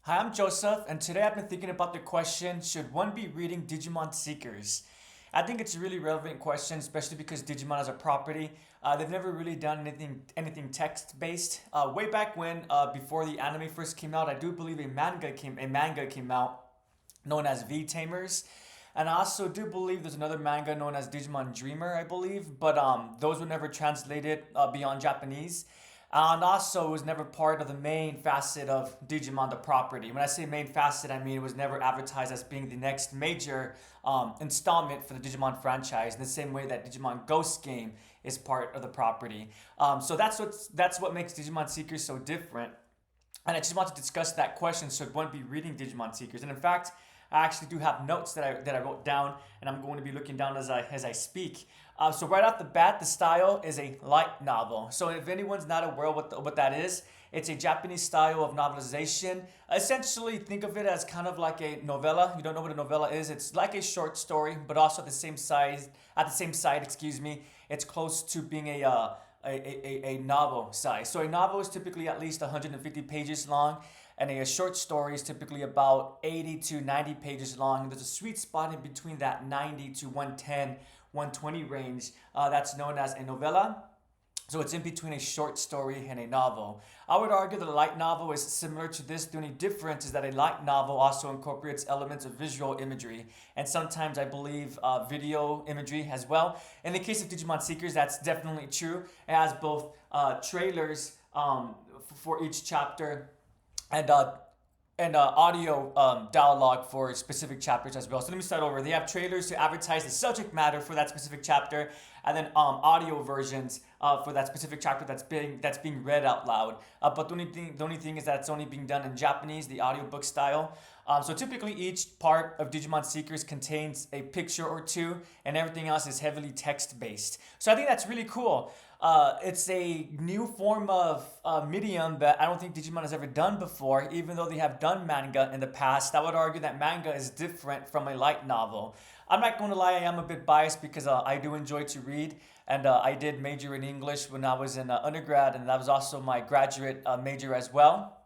Hi, I'm Joseph, and today I've been thinking about the question, should one be reading Digimon Seekers? I think it's a really relevant question, especially because Digimon as a property, they've never really done anything text-based. Way back when, before the anime first came out, I do believe a manga came out known as V Tamers. And I also do believe there's another manga known as Digimon Dreamer, I believe, but those were never translated beyond Japanese. And also, it was never part of the main facet of Digimon the property. When I say main facet, I mean it was never advertised as being the next major installment for the Digimon franchise, in the same way that Digimon Ghost Game is part of the property. So that's what makes Digimon Seekers so different. And I just want to discuss that question: should one be reading Digimon Seekers? And in fact, I actually do have notes that I wrote down, and I'm going to be looking down as I speak. So right off the bat, the style is a light novel. So if anyone's not aware what that is, it's a Japanese style of novelization. Essentially, think of it as kind of like a novella. You don't know what a novella is? It's like a short story, but also at the same size. At the same side, excuse me. It's close to being a novel size. So a novel is typically at least 150 pages long, and a short story is typically about 80 to 90 pages long. And there's a sweet spot in between that 90 to 110, 120 range that's known as a novella. So it's in between a short story and a novel. I would argue that a light novel is similar to this. The only difference is that a light novel also incorporates elements of visual imagery, and sometimes I believe video imagery as well. In the case of Digimon Seekers, that's definitely true. It has both trailers for each chapter and audio dialogue for specific chapters as well. So let me start over. They have trailers to advertise the subject matter for that specific chapter, and then audio versions for that specific chapter that's being read out loud. But the only thing is that it's only being done in Japanese, the audiobook style. So typically each part of Digimon Seekers contains a picture or two, and everything else is heavily text based. So I think that's really cool. It's a new form of medium that I don't think Digimon has ever done before, even though they have done manga in the past. I would argue that manga is different from a light novel. I'm not going to lie, I am a bit biased because I do enjoy to read, and I did major in English when I was in undergrad, and that was also my graduate major as well.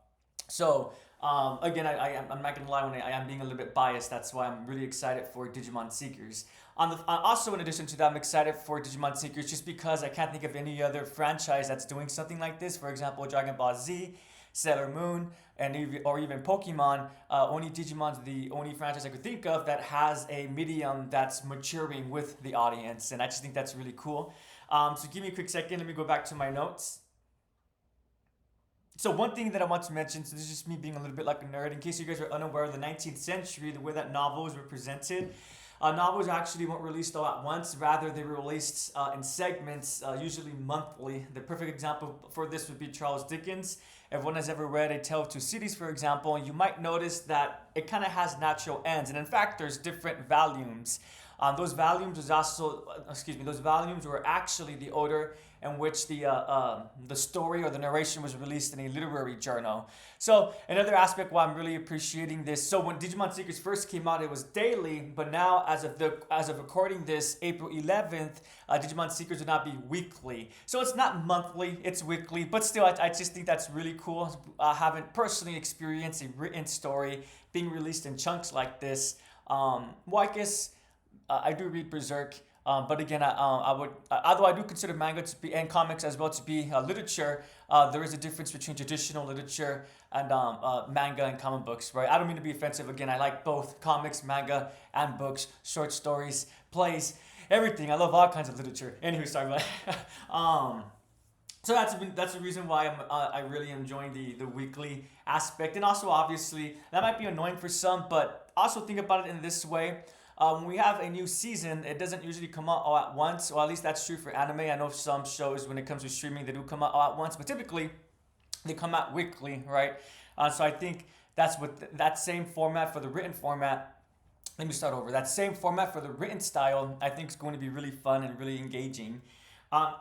So again, I'm not gonna lie, when I am being a little bit biased. That's why I'm really excited for Digimon Seekers. Also, in addition to that, I'm excited for Digimon Seekers just because I can't think of any other franchise that's doing something like this. For example, Dragon Ball Z, Sailor Moon, or even Pokemon. Only Digimon's the only franchise I could think of that has a medium that's maturing with the audience, and I just think that's really cool. So give me a quick second. Let me go back to my notes. So one thing that I want to mention, so this is just me being a little bit like a nerd, in case you guys are unaware of the 19th century, the way that novels were presented. Novels actually weren't released all at once. Rather, they were released in segments, usually monthly. The perfect example for this would be Charles Dickens. Everyone has ever read A Tale of Two Cities, for example. You might notice that it kind of has natural ends, and in fact, there's different volumes. Those volumes were actually the order in which the story or the narration was released in a literary journal. So another aspect why I'm really appreciating this. So when Digimon Seekers first came out, it was daily, but now as of recording this, April 11th, Digimon Seekers will not be weekly. So it's not monthly, it's weekly, but still, I just think that's really cool. I haven't personally experienced a written story being released in chunks like this. Well, I guess I do read Berserk, but again, I would, although I do consider manga to be and comics as well to be literature. There is a difference between traditional literature and manga and comic books, right? I don't mean to be offensive. Again, I like both comics, manga, and books, short stories, plays, everything. I love all kinds of literature. Anywho, sorry about that. So that's the reason why I really enjoying the weekly aspect, and also obviously that might be annoying for some, but also think about it in this way. When we have a new season, it doesn't usually come out all at once, or at least that's true for anime. I know some shows, when it comes to streaming, they do come out all at once, but typically they come out weekly, right? So I think that's what that same format for the written format. Let me start over. That same format for the written style, I think, is going to be really fun and really engaging.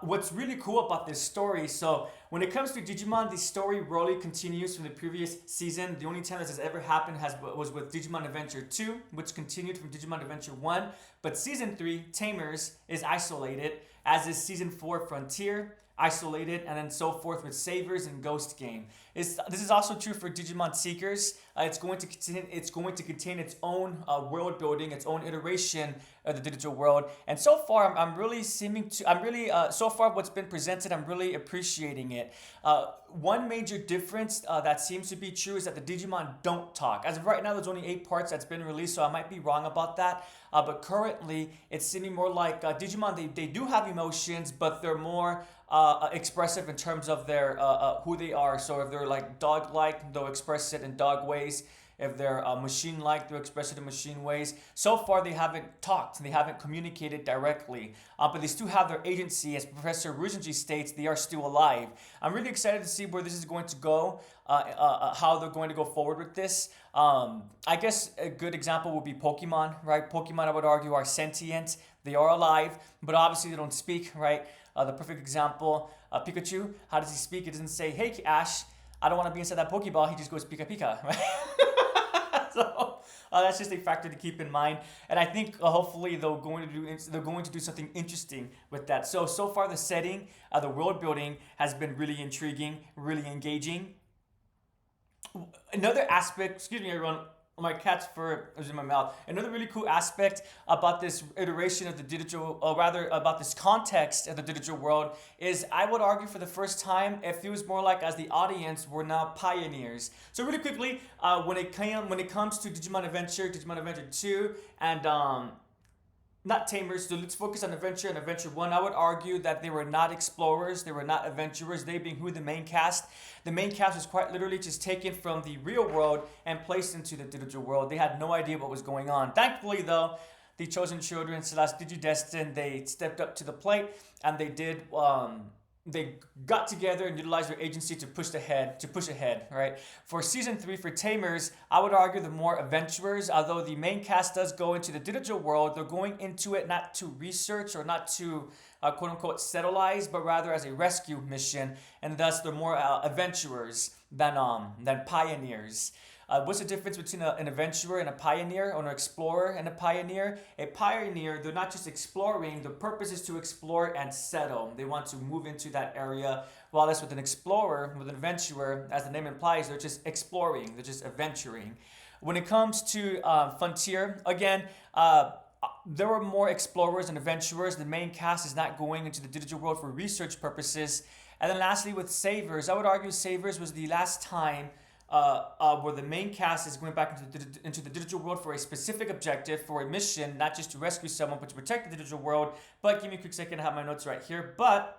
What's really cool about this story, so when it comes to Digimon, the story really continues from the previous season. The only time this has ever happened was with Digimon Adventure 2, which continued from Digimon Adventure 1. But Season 3, Tamers, is isolated, as is Season 4, Frontier, isolated, and then so forth with Savers and Ghost Game. This is also true for Digimon Seekers. It's going to contain its own world building, its own iteration of the digital world. And so far, so far what's been presented, I'm really appreciating it. One major difference that seems to be true is that the Digimon don't talk. As of right now, there's only 8 parts that's been released, so I might be wrong about that. But currently, it's seeming more like Digimon, they do have emotions, but they're more expressive in terms of their who they are. So if they're like dog-like, they'll express it in dog ways. If they're machine-like, they'll express it in machine ways. So far, they haven't talked and they haven't communicated directly. But they still have their agency. As Professor Ruzenji states, they are still alive. I'm really excited to see where this is going to go, how they're going to go forward with this. I guess a good example would be Pokemon, right? Pokemon, I would argue, are sentient. They are alive, but obviously they don't speak, right? The perfect example, Pikachu, how does he speak? It doesn't say, hey, Ash, I don't want to be inside that Pokeball. He just goes Pika Pika, right? So that's just a factor to keep in mind, and I think hopefully they're going to do something interesting with that. So far the setting, the world building has been really intriguing, really engaging. Another aspect, excuse me, everyone. My cat's fur is in my mouth. Another really cool aspect about this iteration of the digital, or rather about this context of the digital world, is I would argue for the first time it feels more like as the audience we're now pioneers. So really quickly, when it comes to Digimon Adventure 2, and not Tamers, so let's focus on Adventure and Adventure 1. I would argue that they were not explorers, they were not adventurers, they being who the main cast. The main cast was quite literally just taken from the real world and placed into the digital world. They had no idea what was going on. Thankfully though, the Chosen Children, / Digidestined, they stepped up to the plate and they got together and utilized their agency to push ahead, right? For season 3, for Tamers, I would argue the more adventurers, although the main cast does go into the digital world, they're going into it not to research or not to quote unquote settleize, but rather as a rescue mission, and thus they're more adventurers than pioneers. What's the difference between an adventurer and a pioneer, or an explorer and a pioneer? A pioneer, they're not just exploring, the purpose is to explore and settle. They want to move into that area, while as with an explorer, with an adventurer, as the name implies, they're just exploring, they're just adventuring. When it comes to Frontier, again, there were more explorers and adventurers. The main cast is not going into the digital world for research purposes. And then lastly, with Savers, I would argue Savers was the last time where the main cast is going back into the digital world for a specific objective, for a mission, not just to rescue someone, but to protect the digital world. But give me a quick second, I have my notes right here. But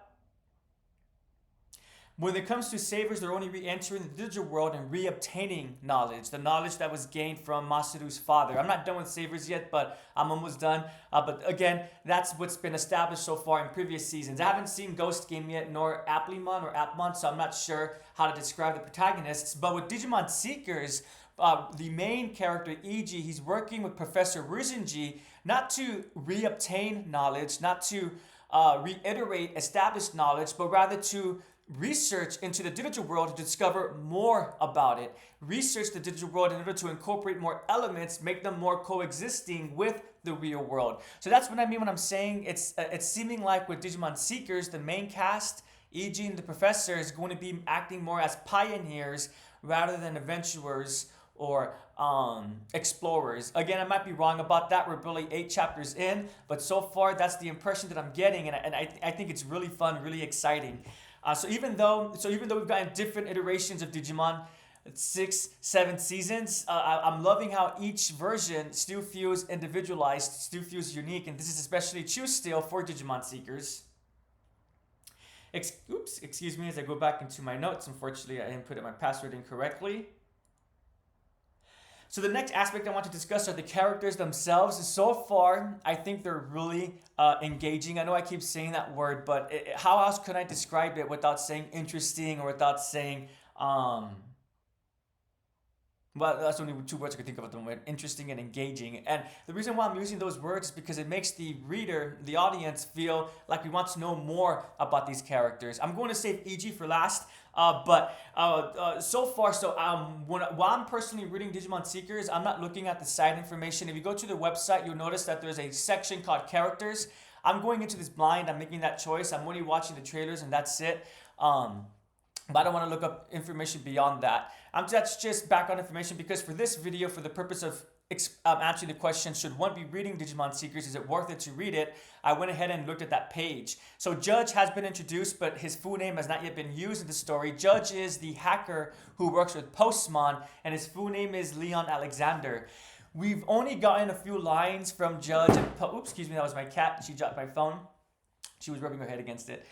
when it comes to Savers, they're only re-entering the digital world and re-obtaining knowledge, the knowledge that was gained from Masaru's father. I'm not done with Savers yet, but I'm almost done. But again, that's what's been established so far in previous seasons. I haven't seen Ghost Game yet, nor Applemon or Appmon, so I'm not sure how to describe the protagonists. But with Digimon Seekers, the main character, E.G., he's working with Professor Ruzenji not to re-obtain knowledge, not to reiterate established knowledge, but rather to research into the digital world to discover more about it. Research the digital world in order to incorporate more elements, make them more coexisting with the real world. So that's what I mean when I'm saying it's seeming like with Digimon Seekers, the main cast, E.G. and the Professor, is going to be acting more as pioneers rather than adventurers or explorers. Again, I might be wrong about that. We're barely 8 chapters in, but so far that's the impression that I'm getting, and I think it's really fun, really exciting. So even though we've gotten different iterations of Digimon, 6, 7 seasons, I'm loving how each version still feels individualized, still feels unique, and this is especially true still for Digimon Seekers. Excuse me as I go back into my notes. Unfortunately, I inputted my password incorrectly. So the next aspect I want to discuss are the characters themselves. So far, I think they're really engaging. I know I keep saying that word, but how else could I describe it without saying interesting or without saying, well, that's only 2 words I could think of at the moment, interesting and engaging. And the reason why I'm using those words is because it makes the reader, the audience, feel like we want to know more about these characters. I'm going to save E.G. for last. So far, while I'm personally reading Digimon Seekers, I'm not looking at the side information. If you go to the website, you'll notice that there's a section called characters. I'm going into this blind. I'm making that choice. I'm only watching the trailers and that's it. But I don't want to look up information beyond that. That's just background information because for this video, for the purpose of answering the question, should one be reading Digimon Seekers? Is it worth it to read it? I went ahead and looked at that page. So Judge has been introduced, but his full name has not yet been used in the story. Judge is the hacker who works with Postmon, and his full name is Leon Alexander. We've only gotten a few lines from Judge and oops, excuse me, that was my cat. She dropped my phone. She was rubbing her head against it.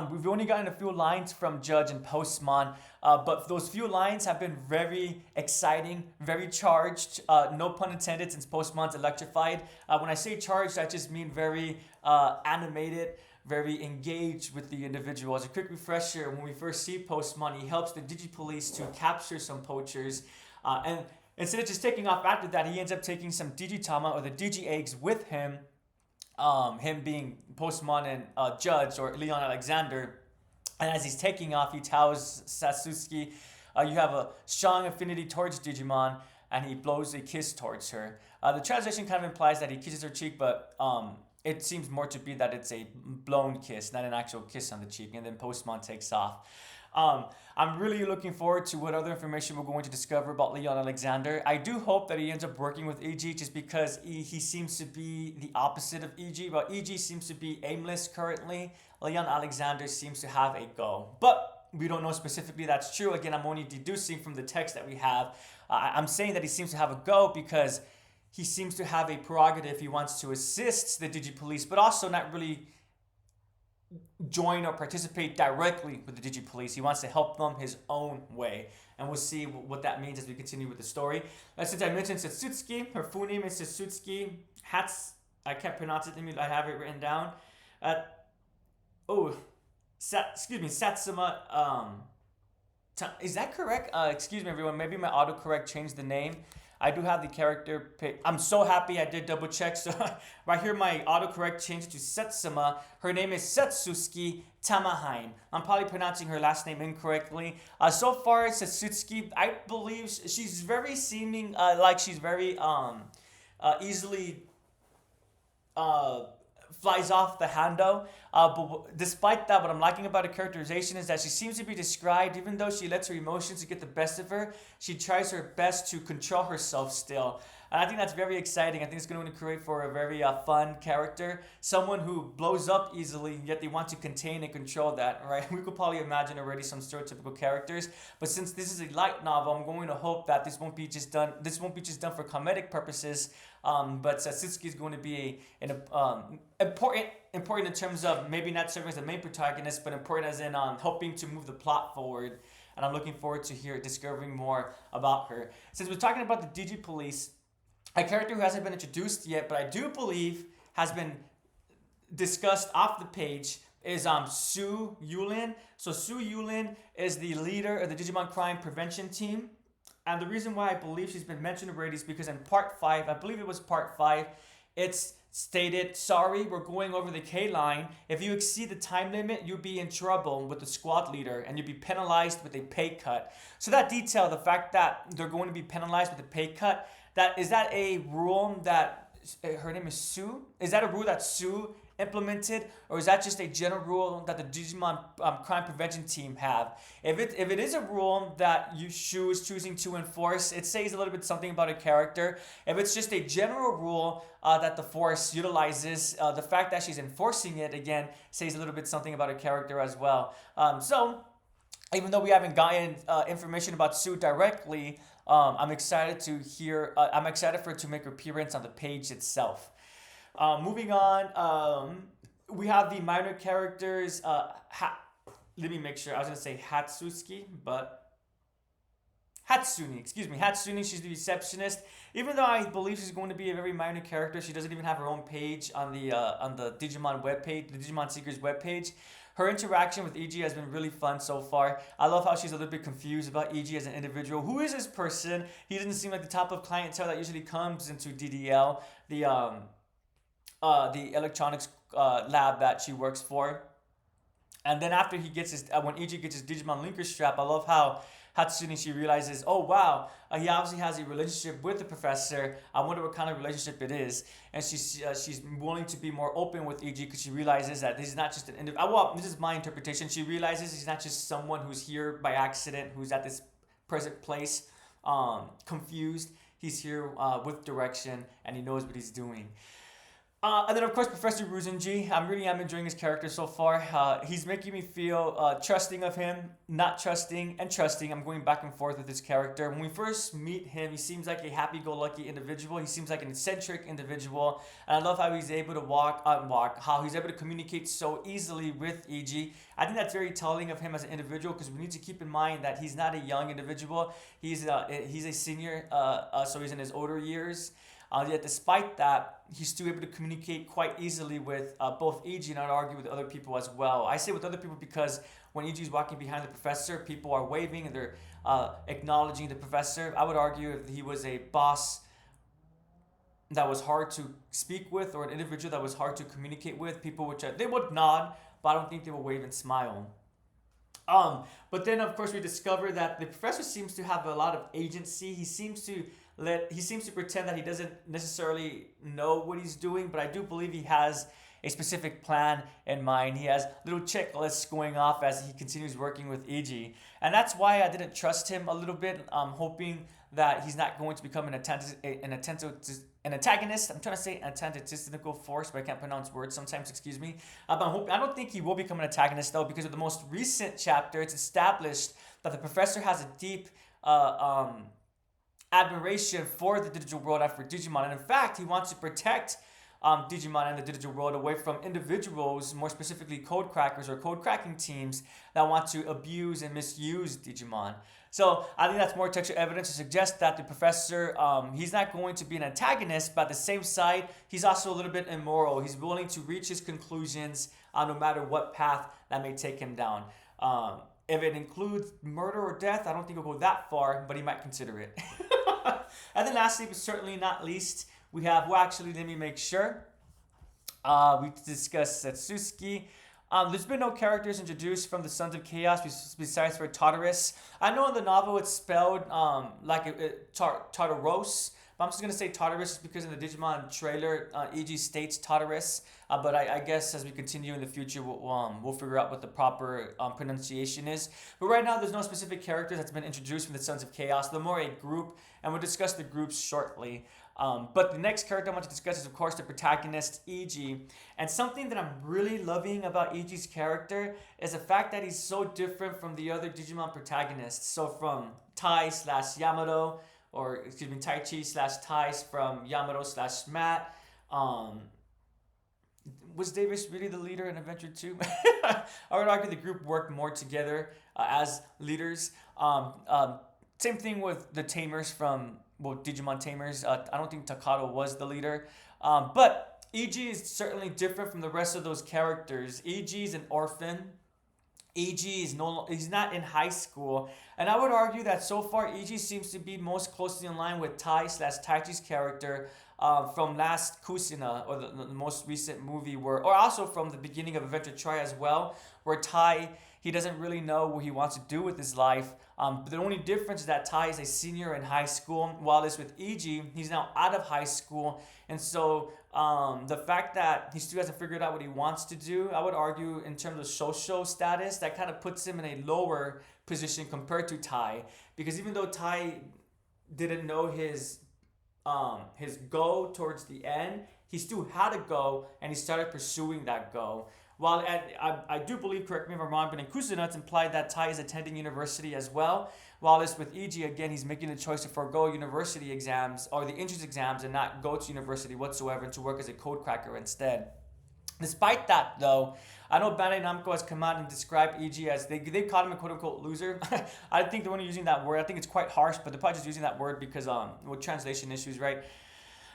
We've only gotten a few lines from Judge and Postmon, but those few lines have been very exciting, very charged. No pun intended, since Postmon's electrified. When I say charged, I just mean very animated, very engaged with the individual. As a quick refresher, when we first see Postmon, he helps the Digipolice to capture some poachers, and instead of just taking off after that, he ends up taking some Digitama or the Digi eggs with him. Him being Postmon and Judge or Leon Alexander. And as he's taking off, he tells Satsuki, you have a strong affinity towards Digimon, and he blows a kiss towards her. The translation kind of implies that he kisses her cheek, but it seems more to be that it's a blown kiss, not an actual kiss on the cheek, and then Postmon takes off. I'm really looking forward to what other information we're going to discover about Leon Alexander. I do hope that he ends up working with EG just because he seems to be the opposite of EG, but EG seems to be aimless currently. Leon Alexander seems to have a go, but we don't know specifically that's true. Again, I'm only deducing from the text that we have. I'm saying that he seems to have a go because he seems to have a prerogative. He wants to assist the Digipolice, but also not really join or participate directly with the Digipolice. He wants to help them his own way, and we'll see what that means as we continue with the story. Since I mentioned Satsuki, her full name is Satsuki I can't pronounce it. I have it written down. Satsuma. Is that correct? Excuse me, everyone. Maybe my autocorrect changed the name. I do have the character pick. I'm so happy I did double check. So right here, my autocorrect changed to Satsuma. Her name is Satsuki Tamahain. I'm probably pronouncing her last name incorrectly. So far, Satsuki, I believe she's very seeming like she's very easily flies off the handle. But despite that, what I'm liking about her characterization is that she seems to be described, even though she lets her emotions get the best of her, she tries her best to control herself still. And I think that's very exciting. I think it's going to create for a very fun character. Someone who blows up easily, yet they want to contain and control that, right? We could probably imagine already some stereotypical characters. But since this is a light novel, I'm going to hope that this won't be just done for comedic purposes. But Satsuki is going to be important in terms of maybe not serving as the main protagonist, but important as in helping to move the plot forward. And I'm looking forward to discovering more about her. Since we're talking about the Digipolice, a character who hasn't been introduced yet, but I do believe has been discussed off the page, is Su Yulin. So Su Yulin is the leader of the Digimon Crime Prevention Team. And the reason why I believe she's been mentioned already is because in part 5, I believe it was part 5, it's stated, sorry, we're going over the K line. If you exceed the time limit, you'll be in trouble with the squad leader and you'll be penalized with a pay cut. So that detail, the fact that they're going to be penalized with a pay cut, is that a rule that, her name is Sue? Is that a rule that Sue implemented, or is that just a general rule that the Digimon crime prevention team have? If it is a rule that Shu is choosing to enforce, it says a little bit something about a character. If it's just a general rule that the force utilizes, the fact that she's enforcing it again says a little bit something about a character as well. So even though we haven't gotten information about Sue directly, I'm excited to hear. I'm excited for her to make her appearance on the page itself. Moving on, we have the minor characters. Let me make sure. I was gonna say Hatsuki, but Hatsune. Excuse me, Hatsune. She's the receptionist. Even though I believe she's going to be a very minor character, she doesn't even have her own page on the Digimon webpage, the Digimon Seekers webpage. Her interaction with EG has been really fun so far. I love how she's a little bit confused about EG as an individual. Who is this person? He doesn't seem like the type of clientele that usually comes into DDL, the electronics lab that she works for. And then after he gets when EG gets his Digimon linker strap, I love how Hatsune, she realizes, oh wow, he obviously has a relationship with the professor. I wonder what kind of relationship it is. And she's willing to be more open with EG because she realizes that this is not just an individual. Well, this is my interpretation. She realizes he's not just someone who's here by accident, who's at this present place, confused. He's here with direction, and he knows what he's doing. And then of course Professor Ruzenji, I really am enjoying his character so far. He's making me feel trusting of him, not trusting, and trusting. I'm going back and forth with his character. When we first meet him, he seems like a happy-go-lucky individual. He seems like an eccentric individual, and I love how he's able to how he's able to communicate so easily with EG. I think that's very telling of him as an individual because we need to keep in mind that he's not a young individual. He's a senior, so he's in his older years. Yet despite that, he's still able to communicate quite easily with both EG and I'd argue with other people as well. I say with other people because when EG is walking behind the professor, people are waving and they're acknowledging the professor. I would argue if he was a boss that was hard to speak with or an individual that was hard to communicate with, people they would nod, but I don't think they would wave and smile. But then of course we discover that the professor seems to have a lot of agency. He seems to pretend that he doesn't necessarily know what he's doing, but I do believe he has a specific plan in mind. He has little checklists going off as he continues working with EG. And that's why I didn't trust him a little bit. I'm hoping that he's not going to become an antagonist. I'm trying to say antagonistical force, but I can't pronounce words sometimes, excuse me. But I don't think he will become an antagonist, though, because of the most recent chapter, it's established that the professor has a deep admiration for the digital world and for Digimon. And in fact, he wants to protect Digimon and the digital world away from individuals, more specifically code crackers or code cracking teams that want to abuse and misuse Digimon. So I think that's more textual evidence to suggest that the professor, he's not going to be an antagonist, but at the same side, he's also a little bit immoral. He's willing to reach his conclusions no matter what path that may take him down. If it includes murder or death, I don't think he'll go that far, but he might consider it. And then lastly, but certainly not least, we have, let me make sure. We discussed Setsuki. There's been no characters introduced from the Sons of Chaos besides for Tartarus. I know in the novel it's spelled Tartaros, but I'm just going to say Tartarus just because in the Digimon trailer, EG states Tartarus. But I guess as we continue in the future, we'll figure out what the proper pronunciation is. But right now, there's no specific character that's been introduced from the Sons of Chaos. They're more a group, and we'll discuss the groups shortly. But the next character I want to discuss is, of course, the protagonist, EG. And something that I'm really loving about EG's character is the fact that he's so different from the other Digimon protagonists. So from Tai/Yamato, or excuse me, Taichi/Tai from Yamato /Matt. Was Davis really the leader in Adventure 2? I would argue the group worked more together as leaders. Same thing with the Tamers from Digimon Tamers. I don't think Takato was the leader. But EG is certainly different from the rest of those characters. EG is an orphan. EG is he's not in high school. And I would argue that so far EG seems to be most closely in line with Taichi's character from last Kusina, or the most recent movie, or also from the beginning of Adventure Tri as well, where Tai, he doesn't really know what he wants to do with his life. But the only difference is that Tai is a senior in high school, while this with EG, he's now out of high school. And so the fact that he still hasn't figured out what he wants to do, I would argue in terms of social status, that kind of puts him in a lower position compared to Tai. Because even though Tai didn't know his goal towards the end, he still had a goal and he started pursuing that goal. While I do believe, correct me if I'm wrong, but in Kusuna it's implied that Tai is attending university as well. While this with EG, again, he's making the choice to forego university exams or the entrance exams and not go to university whatsoever and to work as a code cracker instead. Despite that, though, I know Bandai Namco has come out and described EG as, they called him a quote-unquote loser. I think they're only using that word. I think it's quite harsh, but they're probably just using that word because with translation issues, right?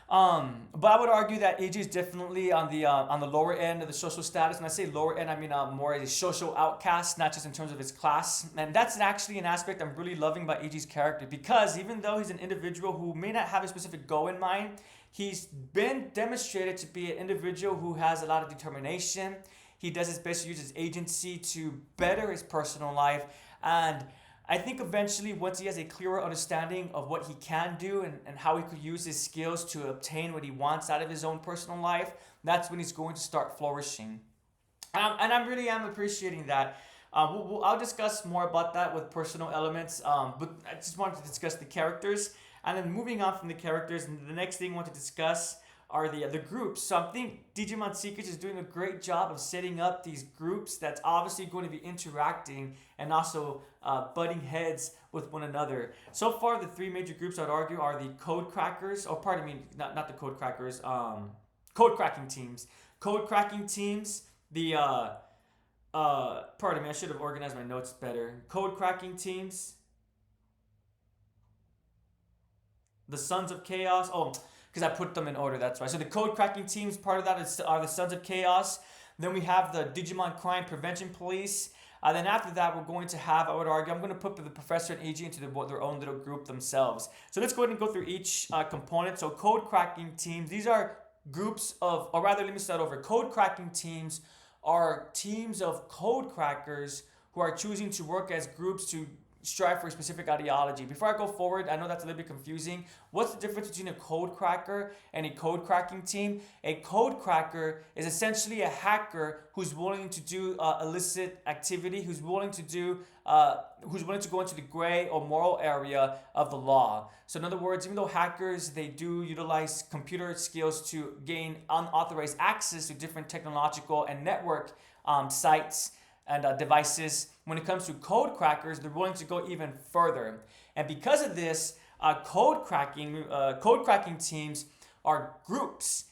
But I would argue that EG is definitely on the lower end of the social status. When I say lower end, I mean more as a social outcast, not just in terms of his class. And that's actually an aspect I'm really loving about EG's character, because even though he's an individual who may not have a specific goal in mind, he's been demonstrated to be an individual who has a lot of determination. He does his best to use his agency to better his personal life. And I think eventually, once he has a clearer understanding of what he can do and how he could use his skills to obtain what he wants out of his own personal life, that's when he's going to start flourishing. And I really am appreciating that. I'll discuss more about that with personal elements, but I just wanted to discuss the characters. And then moving on from the characters, and the next thing I want to discuss are the groups. So I think Digimon Seekers is doing a great job of setting up these groups that's obviously going to be interacting and also butting heads with one another. So far, the three major groups I'd argue are the Code Crackers, or pardon me, not the Code Crackers, Code Cracking Teams. Code Cracking Teams, the, pardon me, I should have organized my notes better. Code Cracking Teams, the Sons of Chaos, oh, because I put them in order, that's why. So the Code Cracking Teams, part of that are the Sons of Chaos. Then we have the Digimon Crime Prevention Police. Then after that, we're going to have, I would argue, I'm going to put the Professor and EG into their own little group themselves. So let's go ahead and go through each component. So Code Cracking Teams, these are groups of, or rather, let me start over. Code Cracking Teams are teams of code crackers who are choosing to work as groups to strive for a specific ideology. Before I go forward, I know that's a little bit confusing. What's the difference between a code cracker and a code cracking team? A code cracker is essentially a hacker who's willing to do illicit activity, who's willing to go into the gray or moral area of the law. So in other words, even though hackers, they do utilize computer skills to gain unauthorized access to different technological and network sites and devices, when it comes to code crackers, they're willing to go even further. And because of this, code cracking teams are groups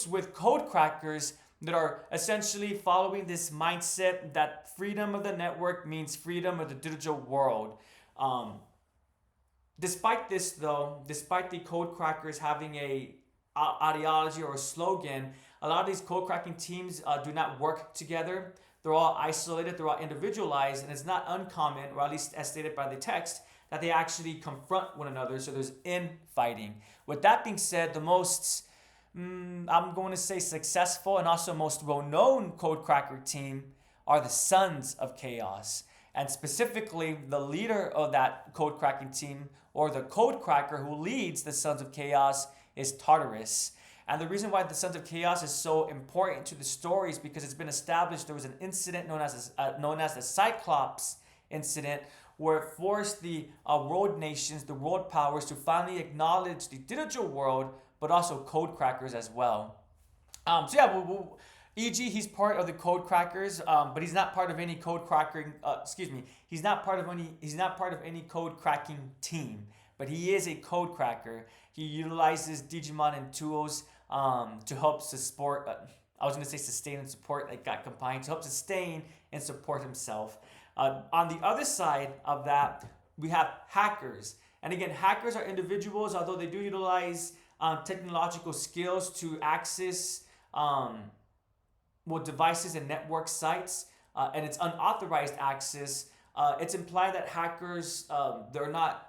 with code crackers that are essentially following this mindset that freedom of the network means freedom of the digital world. Despite this, though, despite the code crackers having a ideology or a slogan, a lot of these code cracking teams do not work together. They're all isolated, they're all individualized, and it's not uncommon, or at least as stated by the text, that they actually confront one another, so there's infighting. With that being said, the most, I'm going to say successful and also most well-known code cracker team are the Sons of Chaos. And specifically, the leader of that code cracking team, or the code cracker who leads the Sons of Chaos, is Tartarus. And the reason why the Sons of Chaos is so important to the story is because it's been established there was an incident known as the Cyclops incident, where it forced the world nations, the world powers, to finally acknowledge the digital world, but also code crackers as well. E.g., he's part of the code crackers, but he's not part of any code cracking. He's not part of any code cracking team, but he is a code cracker. He utilizes Digimon and tools to help support. I was going to say sustain and support. Like got combined to help sustain and support himself. On the other side of that, we have hackers. And again, hackers are individuals, although they do utilize technological skills to access devices and network sites, and it's unauthorized access. It's implied that hackers, they're not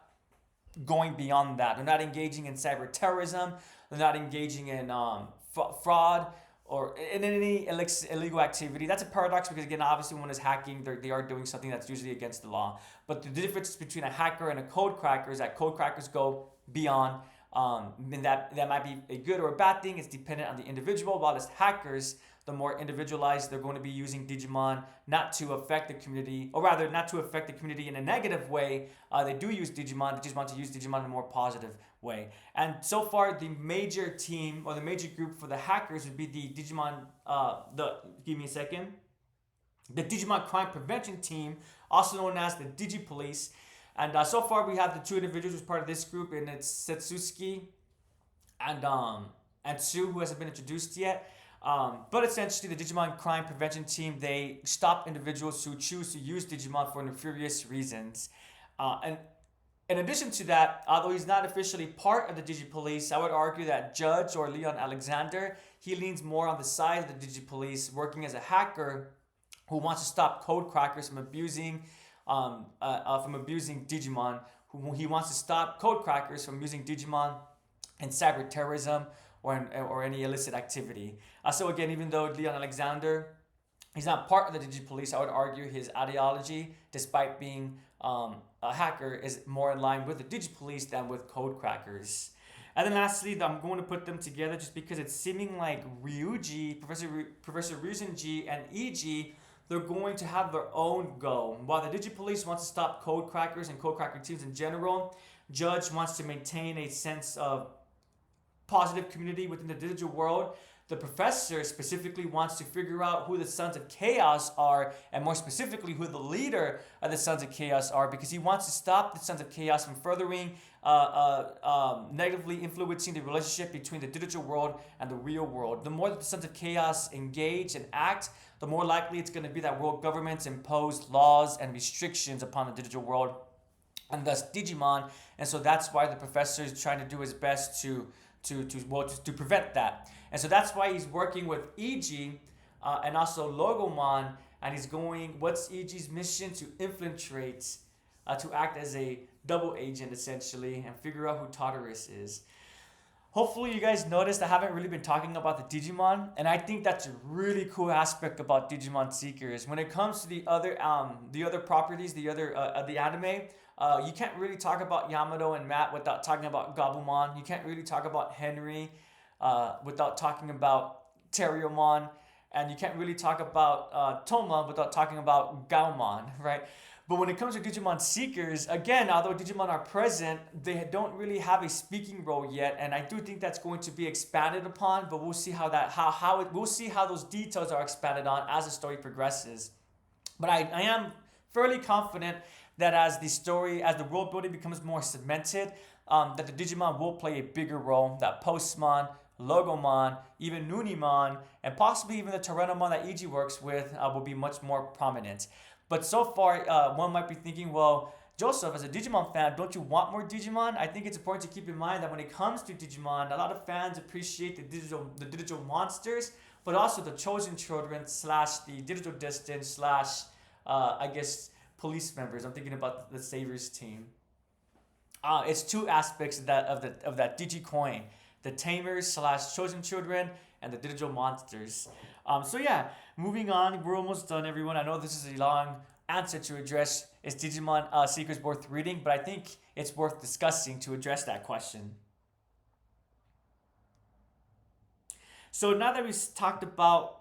going beyond that. They're not engaging in cyber terrorism. They're not engaging in fraud or in any illegal activity. That's a paradox because, again, obviously when one is hacking, they are doing something that's usually against the law. But the difference between a hacker and a code cracker is that code crackers go beyond. And that might be a good or a bad thing. It's dependent on the individual, while as hackers, the more individualized, they're going to be using Digimon not to affect the community, or rather not to affect the community in a negative way. They do use Digimon. They just want to use Digimon in a more positive way. And so far, the major team or the major group for the hackers would be the Digimon, the Digimon Crime Prevention Team, also known as the Digipolice. And so far, we have the two individuals as part of this group, and it's Setsuki and Sue, who hasn't been introduced yet. But essentially, the Digimon Crime Prevention Team, they stop individuals who choose to use Digimon for nefarious reasons. And in addition to that, although he's not officially part of the Digipolice, I would argue that Judge or Leon Alexander, he leans more on the side of the Digipolice, working as a hacker who wants to stop code crackers from abusing Digimon. He wants to stop code crackers from using Digimon in cyber terrorism or any illicit activity. So again, even though Leon Alexander, he's not part of the Digipolice, I would argue his ideology, despite being a hacker is more in line with the Digipolice than with code crackers. And then lastly, I'm going to put them together just because it's seeming like Professor Ryujin G and EG, they're going to have their own go. While the Digipolice wants to stop code crackers and code cracker teams in general, Judge wants to maintain a sense of positive community within the digital world. The professor specifically wants to figure out who the Sons of Chaos are, and more specifically, who the leader of the Sons of Chaos are, because he wants to stop the Sons of Chaos from furthering negatively influencing the relationship between the digital world and the real world. The more that the Sons of Chaos engage and act, the more likely it's going to be that world governments impose laws and restrictions upon the digital world, and thus Digimon. And so that's why the professor is trying to do his best to prevent that. And so that's why he's working with EG and also Logomon, and he's going, what's EG's mission? To infiltrate, to act as a double agent essentially, and figure out who Tartarus is. Hopefully you guys noticed I haven't really been talking about the Digimon, and I think that's a really cool aspect about Digimon Seekers. When it comes to the other properties, the anime, you can't really talk about Yamato and Matt without talking about Gabumon. You can't really talk about Henry without talking about Terriermon, and you can't really talk about Toma without talking about Gaomon, right? But when it comes to Digimon Seekers, again, although Digimon are present, they don't really have a speaking role yet, and I do think that's going to be expanded upon. But we'll see we'll see how those details are expanded on as the story progresses. But I am fairly confident that as the world building becomes more cemented, that the Digimon will play a bigger role. That Postmon, Logomon, even Nunimon, and possibly even the Tyrannomon that EG works with will be much more prominent. But so far, one might be thinking, well, Joseph, as a Digimon fan, don't you want more Digimon? I think it's important to keep in mind that when it comes to Digimon, a lot of fans appreciate the digital monsters, but also the chosen children / the digital distance / I guess police members. I'm thinking about the Saviors team. It's two aspects of that Digicoin: the tamers / chosen children and the digital monsters. So yeah, moving on, we're almost done, everyone. I know this is a long answer to address, is Digimon Seekers worth reading, but I think it's worth discussing to address that question. So now that we've talked about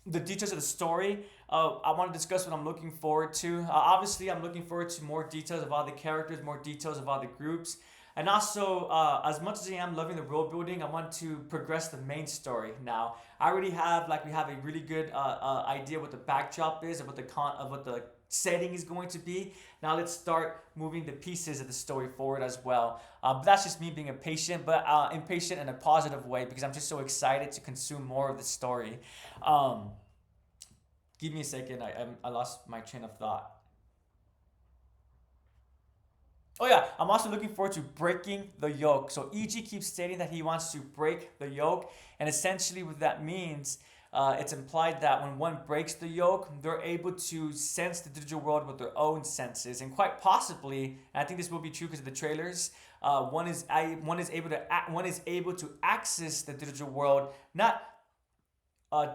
the details of the story, I want to discuss what I'm looking forward to. Obviously, I'm looking forward to more details of all the characters, more details of all the groups. And also, as much as I am loving the world building, I want to progress the main story now. I already have, we have a really good idea what the backdrop is, of what the setting is going to be. Now let's start moving the pieces of the story forward as well. But that's just me being impatient, but impatient in a positive way, because I'm just so excited to consume more of the story. Give me a second, I lost my train of thought. Oh yeah, I'm also looking forward to breaking the yoke. So EG keeps stating that he wants to break the yoke, and essentially what that means, it's implied that when one breaks the yoke, they're able to sense the digital world with their own senses, and quite possibly, and I think this will be true because of the trailers, one is able to access the digital world, not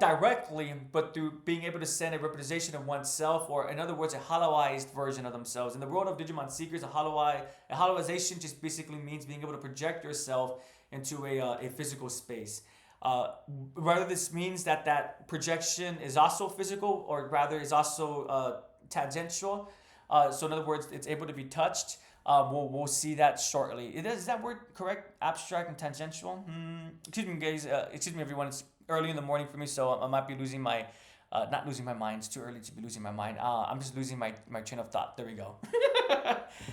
directly, but through being able to send a representation of oneself, or in other words, a holoized version of themselves. In the world of Digimon Seekers, a holoization just basically means being able to project yourself into a physical space. Whether this means that projection is also physical, or rather is also tangential. So in other words, it's able to be touched. We'll see that shortly. Is that word correct? Abstract and tangential? Excuse me, guys. Excuse me, everyone. It's early in the morning for me, so I might be losing my, not losing my mind. It's too early to be losing my mind. I'm just losing my train of thought. There we go.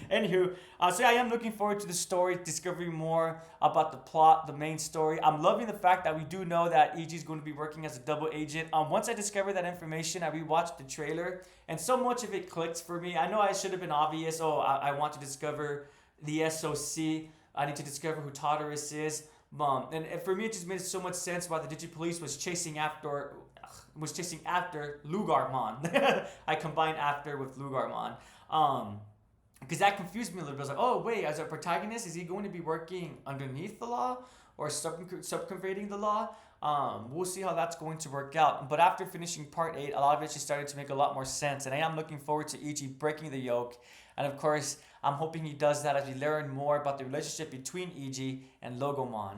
Anywho, so yeah, I am looking forward to the story, discovering more about the plot, the main story. I'm loving the fact that we do know that EG is going to be working as a double agent. Once I discovered that information, I rewatched the trailer, and so much of it clicked for me. I know I should have been obvious. Oh, I want to discover the SOC. I need to discover who Tartarus is. And for me, it just made so much sense why the Digipolice was chasing after Lugarmon. I combined after with Lugarmon. Because that confused me a little bit. I was like, oh, wait, as a protagonist, is he going to be working underneath the law or subconverting the law? We'll see how that's going to work out. But after finishing part 8, a lot of it just started to make a lot more sense. And I am looking forward to EG breaking the yoke. And of course, I'm hoping he does that as we learn more about the relationship between EG and Logomon.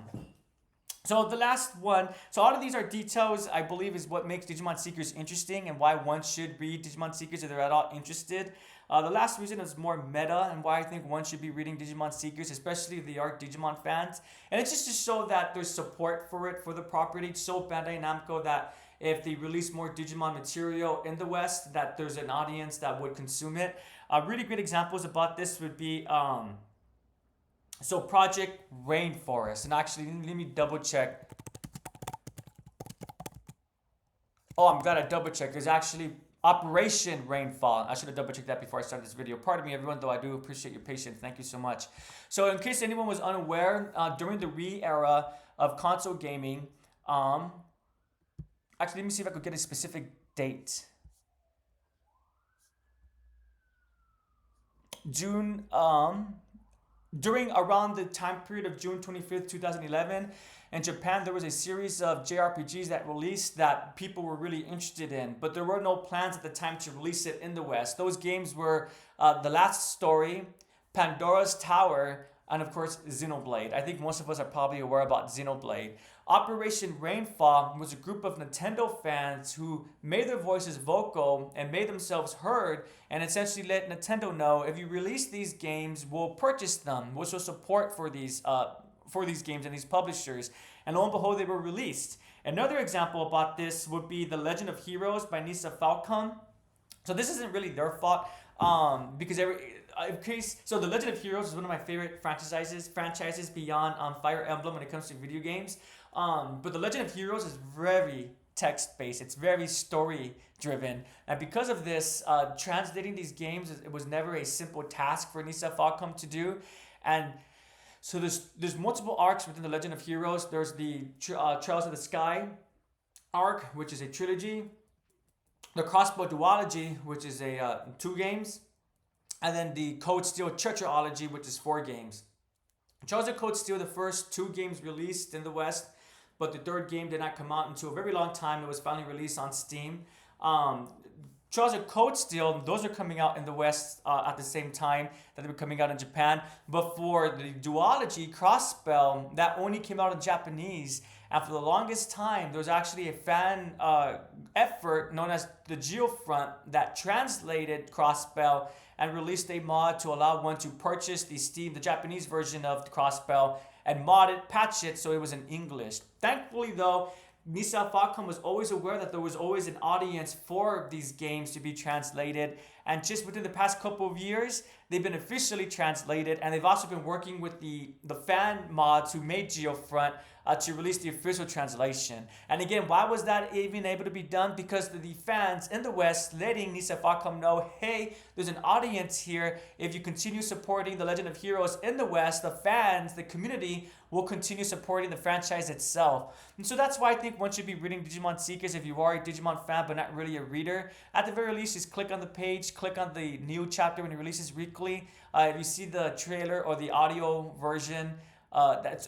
So the last one, so all of these are details I believe is what makes Digimon Seekers interesting and why one should read Digimon Seekers if they're at all interested. The last reason is more meta and why I think one should be reading Digimon Seekers, especially if they are Digimon fans. And it's just to show that there's support for it, for the property. Show Bandai Namco that if they release more Digimon material in the West, that there's an audience that would consume it. Really great examples about this would be so Project Rainforest. And actually, let me double check. Oh, I'm glad I double checked. There's actually Operation Rainfall. I should have double checked that before I started this video. Pardon me, everyone, though I do appreciate your patience. Thank you so much. So in case anyone was unaware, during the re-era of console gaming, actually, let me see if I could get a specific date. June, during around the time period of June 25th, 2011, in Japan, there was a series of JRPGs that released that people were really interested in, but there were no plans at the time to release it in the West. Those games were The Last Story, Pandora's Tower, and of course, Xenoblade. I think most of us are probably aware about Xenoblade. Operation Rainfall was a group of Nintendo fans who made their voices vocal and made themselves heard and essentially let Nintendo know, if you release these games, we'll purchase them. We'll show support for these games and these publishers. And lo and behold, they were released. Another example about this would be The Legend of Heroes by Nisa Falcom. So this isn't really their fault, because so The Legend of Heroes is one of my favorite franchises beyond Fire Emblem when it comes to video games. But The Legend of Heroes is very text-based. It's very story-driven. And because of this, translating these games, it was never a simple task for Nisa Falcom to do. And so there's multiple arcs within The Legend of Heroes. There's the Trails of the Sky arc, which is a trilogy. The Crossbow Duology, which is a 2 games. And then the Code Steel Tetralogy, which is 4 games. Trails of Code Steel, the first 2 games released in the West, but the 3rd game did not come out until a very long time. It was finally released on Steam. Trails of Code Steel, those are coming out in the West at the same time that they were coming out in Japan. But for the duology, Crossspell, that only came out in Japanese. And for the longest time, there was actually a fan effort known as the Geofront that translated Crossspell and released a mod to allow one to purchase the Japanese version of the Crossspell and mod it, patch it so it was in English. Thankfully, though, Nisa Falcom was always aware that there was always an audience for these games to be translated. And just within the past couple of years, they've been officially translated. And they've also been working with the fan mods who made Geofront to release the official translation. And again, why was that even able to be done? Because the fans in the West letting Nisa Falcom know, hey, there's an audience here. If you continue supporting The Legend of Heroes in the West, the fans, the community, will continue supporting the franchise itself. And so that's why I think one should be reading Digimon Seekers if you are a Digimon fan but not really a reader. At the very least, just click on the page, click on the new chapter when it releases weekly. If you see the trailer or the audio version,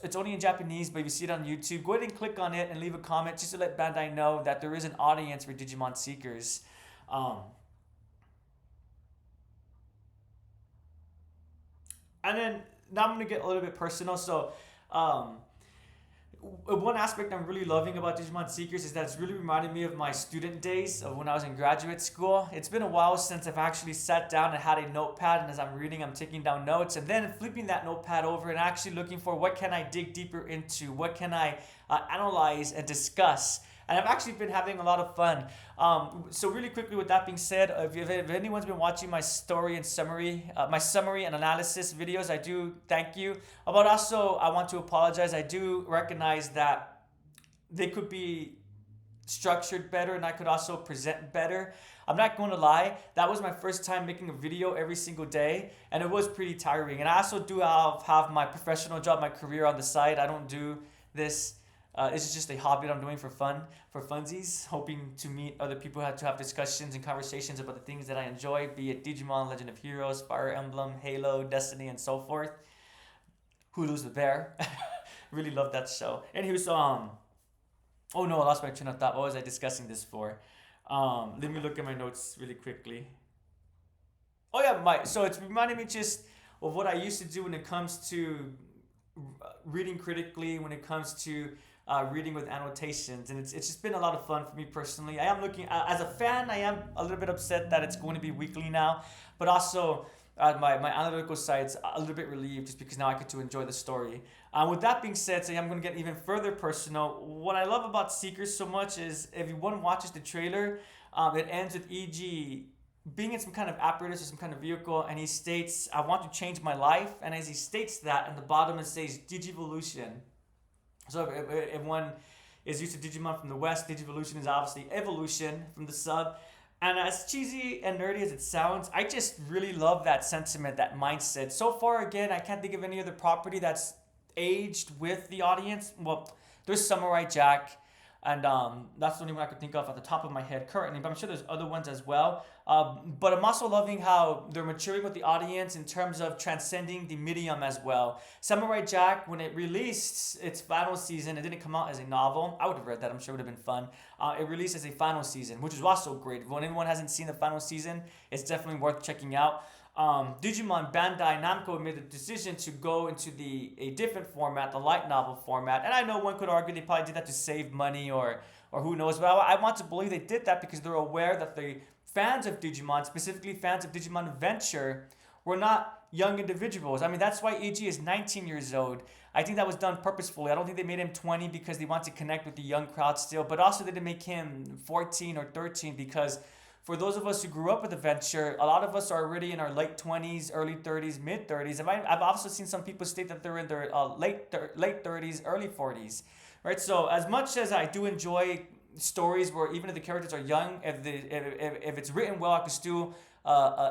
it's only in Japanese, but if you see it on YouTube, go ahead and click on it and leave a comment just to let Bandai know that there is an audience for Digimon Seekers. And then now I'm going to get a little bit personal. So one aspect I'm really loving about Digimon Seekers is that it's really reminded me of my student days of when I was in graduate school. It's been a while since I've actually sat down and had a notepad, and as I'm reading, I'm taking down notes and then flipping that notepad over and actually looking for what can I dig deeper into, what can I analyze and discuss. And I've actually been having a lot of fun. So really quickly, with that being said, if anyone's been watching my story and summary, my summary and analysis videos, I do thank you. But also, I want to apologize. I do recognize that they could be structured better and I could also present better. I'm not going to lie, that was my first time making a video every single day, and it was pretty tiring. And I also do have my professional job, my career on the side. I don't do this. This is just a hobby that I'm doing for fun, for funsies, hoping to meet other people, to have discussions and conversations about the things that I enjoy, be it Digimon, Legend of Heroes, Fire Emblem, Halo, Destiny, and so forth. Hulu's the Bear. Really love that show. Anywho, so Oh no, I lost my train of thought. What was I discussing this for? Let me look at my notes really quickly. Oh yeah, my so it's reminding me just of what I used to do when it comes to reading critically, when it comes to reading with annotations, and it's just been a lot of fun for me personally. I am looking as a fan. I am a little bit upset that it's going to be weekly now, but also my analytical side's a little bit relieved just because now I get to enjoy the story. With that being said, so I'm going to get even further personal. What I love about Seekers so much is if one watches the trailer, it ends with EG being in some kind of apparatus or some kind of vehicle, and he states, "I want to change my life." And as he states that, in the bottom it says Digivolution. So if one is used to Digimon from the West, Digivolution is obviously evolution from the sub. And as cheesy and nerdy as it sounds, I just really love that sentiment, that mindset. So far, again, I can't think of any other property that's aged with the audience. Well, there's Samurai Jack, and that's the only one I could think of at the top of my head currently. But I'm sure there's other ones as well. But I'm also loving how they're maturing with the audience in terms of transcending the medium as well. Samurai Jack, when it released its final season, it didn't come out as a novel. I would have read that. I'm sure it would have been fun. It released as a final season, which was also great. When anyone hasn't seen the final season, it's definitely worth checking out. Digimon Bandai Namco made the decision to go into a different format, the light novel format. And I know one could argue they probably did that to save money or who knows. But I want to believe they did that because they're aware that the fans of Digimon, specifically fans of Digimon Adventure, were not young individuals. I mean, that's why EG is 19 years old. I think that was done purposefully. I don't think they made him 20 because they want to connect with the young crowd still, but also they didn't make him 14 or 13 because for those of us who grew up with Adventure, a lot of us are already in our late 20s, early 30s, mid 30s. I've also seen some people state that they're in their late 30s, early 40s, right? So as much as I do enjoy stories where even if the characters are young, if it's written well, I can still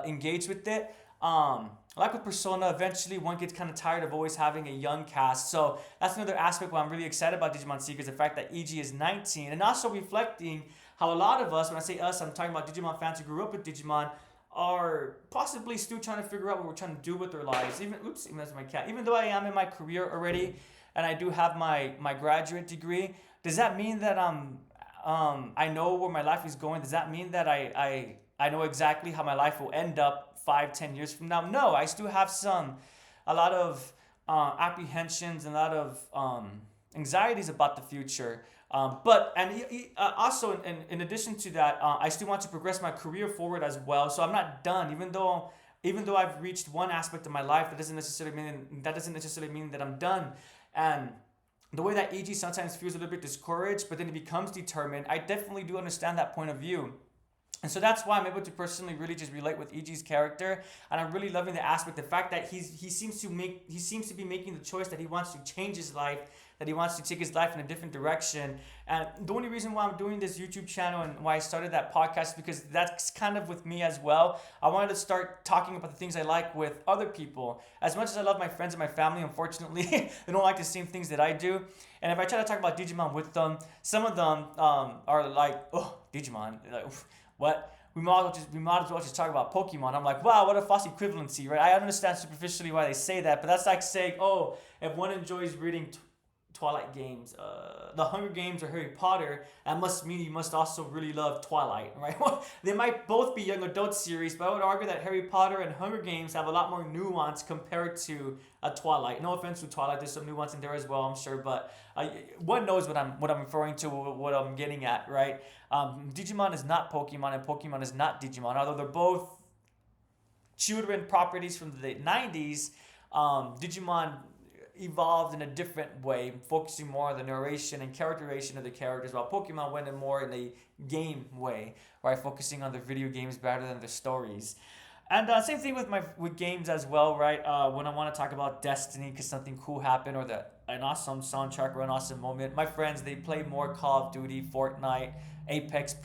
engage with it. Like with Persona, eventually one gets kind of tired of always having a young cast. So that's another aspect why I'm really excited about Digimon Seekers, the fact that EG is 19, and also reflecting how a lot of us, when I say us, I'm talking about Digimon fans who grew up with Digimon, are possibly still trying to figure out what we're trying to do with their lives. Even that's my cat. Even though I am in my career already, and I do have my graduate degree, does that mean that I know where my life is going? Does that mean that I know exactly how my life will end up 5, 10 years from now? No, I still have a lot of apprehensions and a lot of anxieties about the future. But also in addition to that, I still want to progress my career forward as well. So I'm not done, even though I've reached one aspect of my life, that doesn't necessarily mean that I'm done. And the way that EG sometimes feels a little bit discouraged, but then it becomes determined, I definitely do understand that point of view. And so that's why I'm able to personally really just relate with EG's character, and I'm really loving the aspect, the fact that he seems to be making the choice that he wants to change his life, that he wants to take his life in a different direction. And the only reason why I'm doing this YouTube channel and why I started that podcast is because that's kind of with me as well. I wanted to start talking about the things I like with other people. As much as I love my friends and my family, unfortunately, they don't like the same things that I do. And if I try to talk about Digimon with them, some of them are like, "Oh, Digimon, like, what? We might as well just talk about Pokemon." I'm like, wow, what a false equivalency, right? I understand superficially why they say that, but that's like saying, oh, if one enjoys reading Twilight games, the Hunger Games, or Harry Potter, that must mean you must also really love Twilight, right? Well, they might both be young adult series, but I would argue that Harry Potter and Hunger Games have a lot more nuance compared to a Twilight. No offense to Twilight, there's some nuance in there as well, I'm sure, but one knows what I'm referring to, what I'm getting at, right? Digimon is not Pokemon, and Pokemon is not Digimon, although they're both children properties from the 90s. Digimon evolved in a different way, focusing more on the narration and characterization of the characters, while Pokemon went in more in a game way, right, focusing on the video games rather than the stories. And same thing with games as well, right? When I want to talk about Destiny because something cool happened, or an awesome soundtrack or an awesome moment, my friends, they play more Call of Duty, Fortnite, Apex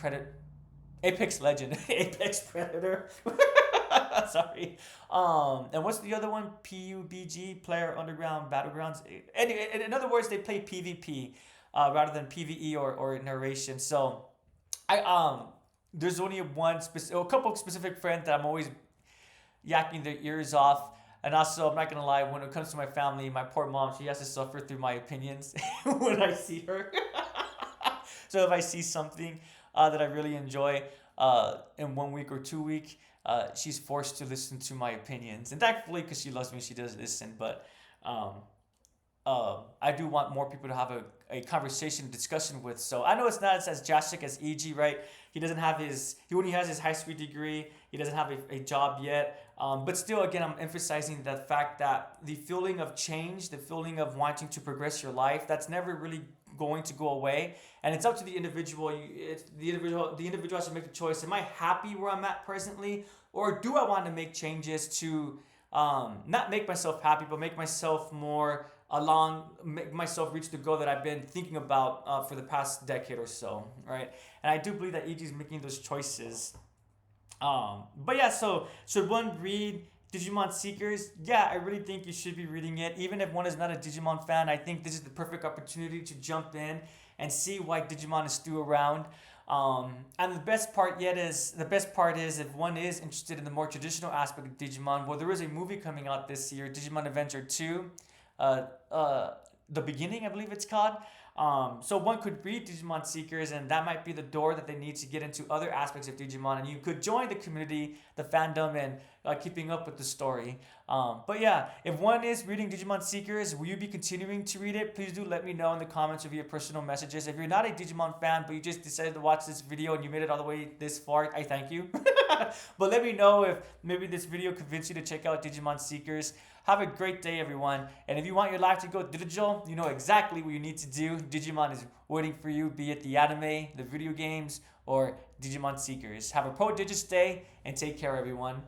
Legend, Apex Predator. Sorry. And what's the other one? PUBG, Player Underground Battlegrounds. Anyway, in other words, they play PvP rather than PvE or narration. So there's only a couple of specific friends that I'm always yakking their ears off. And also, I'm not gonna lie, when it comes to my family, my poor mom, she has to suffer through my opinions when I see her. So if I see something that I really enjoy in 1 week or 2 week, she's forced to listen to my opinions. And thankfully, because she loves me, she does listen. But um, I do want more people to have a conversation, discussion with. So I know it's not as drastic as EG, right? He doesn't have he only has his high school degree. He doesn't have a job yet. But still, again, I'm emphasizing the fact that the feeling of change, the feeling of wanting to progress your life, that's never really going to go away. And it's up to the individual. It's the individual. The individual has to make the choice. Am I happy where I'm at presently, or do I want to make changes to not make myself happy, but make myself more make myself reach the goal that I've been thinking about for the past decade or so, right? And I do believe that EG is making those choices. But yeah, so should one read Digimon Seekers? Yeah, I really think you should be reading it. Even if one is not a Digimon fan, I think this is the perfect opportunity to jump in and see why Digimon is still around. And the best part is if one is interested in the more traditional aspect of Digimon, well, there is a movie coming out this year, Digimon Adventure 2, uh, uh, The Beginning, I believe it's called. So one could read Digimon Seekers, and that might be the door that they need to get into other aspects of Digimon, and you could join the community, the fandom, and keeping up with the story. But yeah, if one is reading Digimon Seekers, will you be continuing to read it? Please do let me know in the comments or via personal messages. If you're not a Digimon fan, but you just decided to watch this video and you made it all the way this far, I thank you. But let me know if maybe this video convinced you to check out Digimon Seekers. Have a great day, everyone. And if you want your life to go digital, you know exactly what you need to do. Digimon is waiting for you, be it the anime, the video games, or Digimon Seekers. Have a pro Digis day, and take care, everyone.